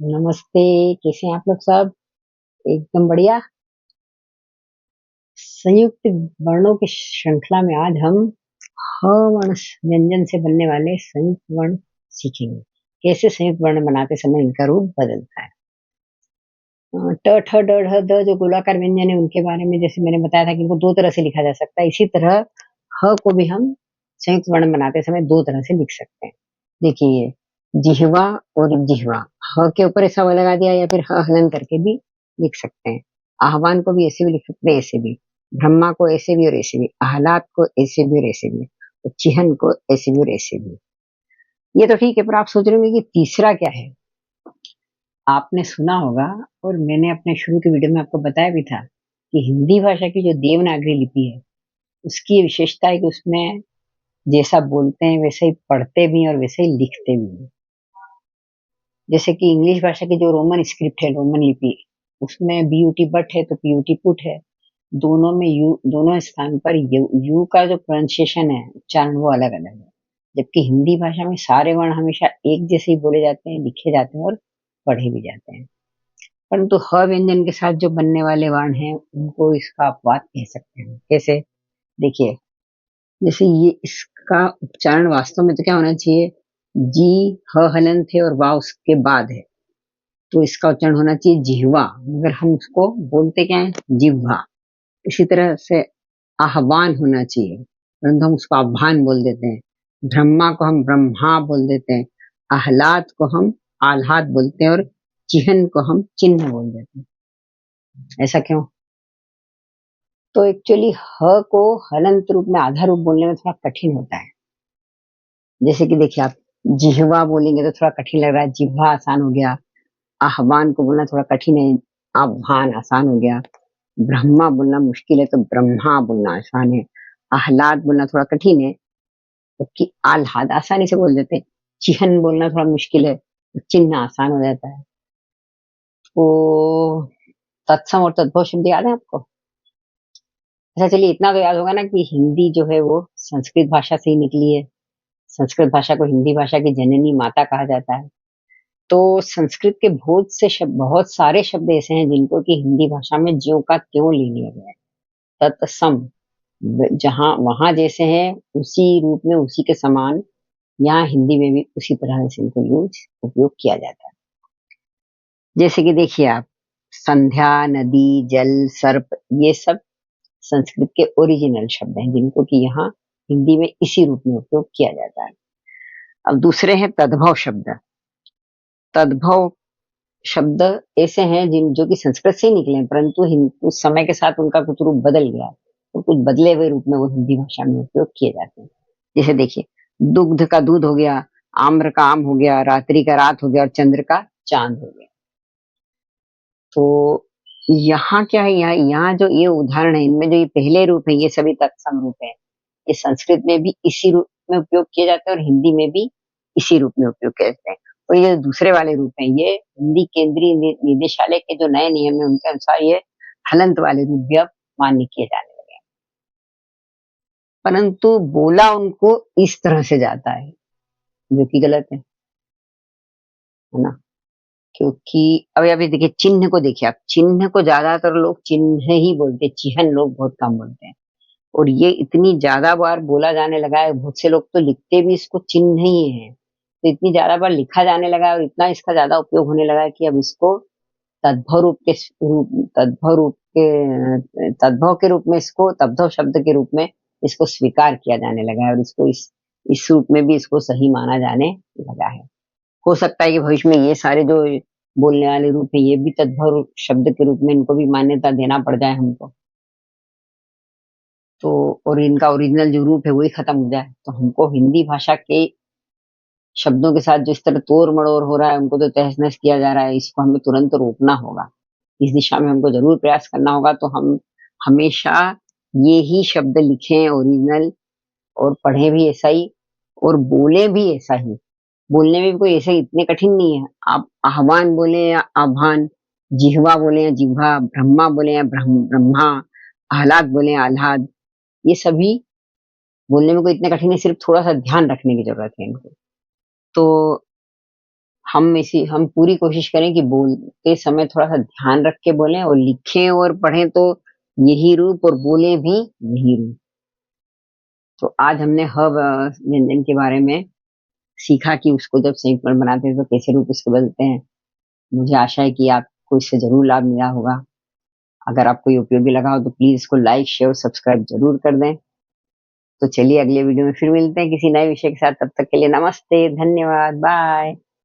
नमस्ते। कैसे हैं आप लोग सब? एकदम बढ़िया। संयुक्त वर्णों की श्रृंखला में आज हम ह वर्ण व्यंजन से बनने वाले संयुक्त वर्ण सीखेंगे। कैसे संयुक्त वर्ण बनाते समय इनका रूप बदलता है। ट, ठ, ड, ढ, द जो गोलाकार व्यंजन है उनके बारे में जैसे मैंने बताया था कि इनको दो तरह से लिखा जा सकता है। इसी तरह ह को भी हम संयुक्त वर्ण बनाते समय दो तरह से लिख सकते हैं। देखिए, जिह्वा और जिह्वा। ह के ऊपर ऐसा लगा दिया या फिर ह हलन करके भी लिख सकते हैं। आह्वान को भी ऐसे भी लिख सकते हैं, ऐसे भी। ब्रह्मा को ऐसे भी और ऐसे भी। आह्लाद को ऐसे भी और ऐसे भी। और चिहन को ऐसे भी और ऐसे भी। ये तो ठीक है, पर आप सोच रहे होंगे कि तीसरा क्या है? आपने सुना होगा और मैंने अपने शुरू के वीडियो में आपको बताया भी था कि हिंदी भाषा की जो देवनागरी लिपि है, उसकी विशेषता है कि उसमें जैसा बोलते हैं वैसे ही पढ़ते भी हैं और वैसे ही लिखते भी हैं। जैसे कि इंग्लिश भाषा की जो रोमन स्क्रिप्ट है, रोमन लिपि, उसमें बीयूटी बट है तो पीयूटी पुट है। दोनों में यू, दोनों स्थान पर यू का जो प्रोनाउंसिएशन है, उच्चारण, वो अलग अलग है। जबकि हिंदी भाषा में सारे वर्ण हमेशा एक जैसे ही बोले जाते हैं, लिखे जाते हैं और पढ़े भी जाते हैं। परंतु ह व्यंजन के साथ जो बनने वाले वर्ण हैं उनको इसका अपवाद कह सकते हैं। कैसे? देखिए, जैसे ये इसका उच्चारण वास्तव में तो क्या होना चाहिए? जी, ह हलंत है और वाह उसके बाद है, तो इसका उच्चारण होना चाहिए जिह्वा, मगर हम उसको बोलते क्या है? जिह्वा। इसी तरह से आह्वान होना चाहिए, परंतु हम उसको आह्वान बोल देते हैं। ब्रह्मा को हम ब्रह्मा बोल देते हैं। आह्लाद को हम आह्लाद बोलते हैं और चिहन को हम चिन्ह बोल देते हैं। ऐसा क्यों? तो एक्चुअली ह को हलंत रूप में आधा रूप बोलने में थोड़ा कठिन होता है। जैसे कि देखिए, आप जिह्वा बोलेंगे तो थोड़ा कठिन लग रहा है, जिह्वा आसान हो गया। आह्वान को बोलना थोड़ा कठिन है, आह्वान आसान हो गया। ब्रह्मा बोलना मुश्किल है तो ब्रह्मा बोलना आसान है। आह्लाद बोलना थोड़ा कठिन है, जबकि आह्लाद आसानी से बोल देते हैं। चिहन बोलना थोड़ा मुश्किल है, चिन्ह आसान हो जाता है। तो तत्सम और तद्भव शब्द याद है आपको? अच्छा, चलिए इतना तो याद होगा ना कि हिंदी जो है वो संस्कृत भाषा से ही निकली है। संस्कृत भाषा को हिंदी भाषा की जननी माता कहा जाता है। तो संस्कृत के बहुत सारे शब्द ऐसे हैं जिनको कि हिंदी भाषा में ज्यों का त्यों ले लिया गया है। तत्सम, जहां वहां जैसे हैं उसी रूप में, उसी के समान यहाँ हिंदी में भी उसी तरह से इनको उपयोग किया जाता है। जैसे कि देखिए आप, संध्या, नदी, जल, सर्प, ये सब संस्कृत के ओरिजिनल शब्द हैं जिनको कि यहाँ हिंदी में इसी रूप में उपयोग किया जाता है। अब दूसरे हैं तद्भव शब्द। तद्भव शब्द ऐसे हैं जिन जो कि संस्कृत से ही निकले हैं, परंतु उस समय के साथ उनका कुछ रूप बदल गया, तो कुछ बदले हुए रूप में वो हिंदी भाषा में उपयोग किए जाते हैं। जैसे देखिए, दुग्ध का दूध हो गया, आम्र का आम हो गया, रात्रि का रात हो गया और चंद्र का चांद हो गया। तो यहाँ क्या है, यहाँ जो ये उदाहरण है, इनमें जो ये पहले रूप है, ये सभी तत्सम रूप है। ये संस्कृत में भी इसी रूप में उपयोग किए जाते हैं और हिंदी में भी इसी रूप में उपयोग किए जाते हैं। और ये दूसरे वाले रूप हैं, ये हिंदी केंद्रीय निदेशालय के जो नए नियम है उनके अनुसार ये हलंत वाले रूप भी अब मान्य किए जाने लगे हैं। परंतु बोला उनको इस तरह से जाता है, जो कि गलत है ना? क्योंकि अभी अभी देखिए, चिन्ह को देखिए आप, चिन्ह को ज्यादातर लोग चिन्ह ही बोलते हैं, चिहन लोग बहुत कम बोलते हैं। और ये इतनी ज्यादा बार बोला जाने लगा है, बहुत से लोग तो लिखते भी इसको चिन्ह ही है। तो इतनी ज्यादा बार लिखा जाने लगा है और इतना इसका ज्यादा उपयोग होने लगा है कि अब इसको तद्भव रूप के रूप तद्भव रूप के तद्भव के रूप में, इसको तद्भव शब्द के रूप में इसको स्वीकार किया जाने लगा है और इसको इस रूप में भी इसको सही माना जाने लगा है। हो सकता है कि भविष्य में ये सारे जो बोलने वाले रूप है ये भी तद्भव शब्द के रूप में इनको भी मान्यता देना पड़ जाए हमको, तो और इनका ओरिजिनल जो रूप है वही खत्म हो जाए, तो हमको हिंदी भाषा के शब्दों के साथ जो इस तरह तोड़ मड़ोड़ हो रहा है, उनको तो तहस नहस किया जा रहा है, इसको हमें तुरंत रोकना होगा। इस दिशा में हमको जरूर प्रयास करना होगा। तो हम हमेशा ये ही शब्द लिखें ओरिजिनल, और पढ़ें भी ऐसा ही और बोले भी ऐसा ही। बोलने में भी कोई ऐसे इतने कठिन नहीं है। आप आह्वान बोले या आह्वान, जिह्वा बोले या जिह्वा, ब्रह्मा बोले या ब्रह्मा, आह्लाद बोले या आह्लाद, ये सभी बोलने में कोई इतने कठिन नहीं, सिर्फ थोड़ा सा ध्यान रखने की जरूरत है इनको। तो हम पूरी कोशिश करें कि बोलते समय थोड़ा-सा ध्यान रख के बोलें और लिखें और पढ़ें तो यही रूप और बोलें भी यही रूप। तो आज हमने व्यंजन के बारे में सीखा कि उसको जब संयुक्त वर्ण बनाते हैं तो कैसे रूप उसके बदलते हैं। मुझे आशा है कि आपको इससे ज़रूर लाभ मिला होगा। अगर आपको ये उपयोगी लगा हो तो प्लीज़ इसको लाइक, शेयर और सब्सक्राइब ज़रूर कर दें। तो चलिए अगले वीडियो में फिर मिलते हैं किसी नए विषय के साथ। तब तक के लिए नमस्ते, धन्यवाद, बाय।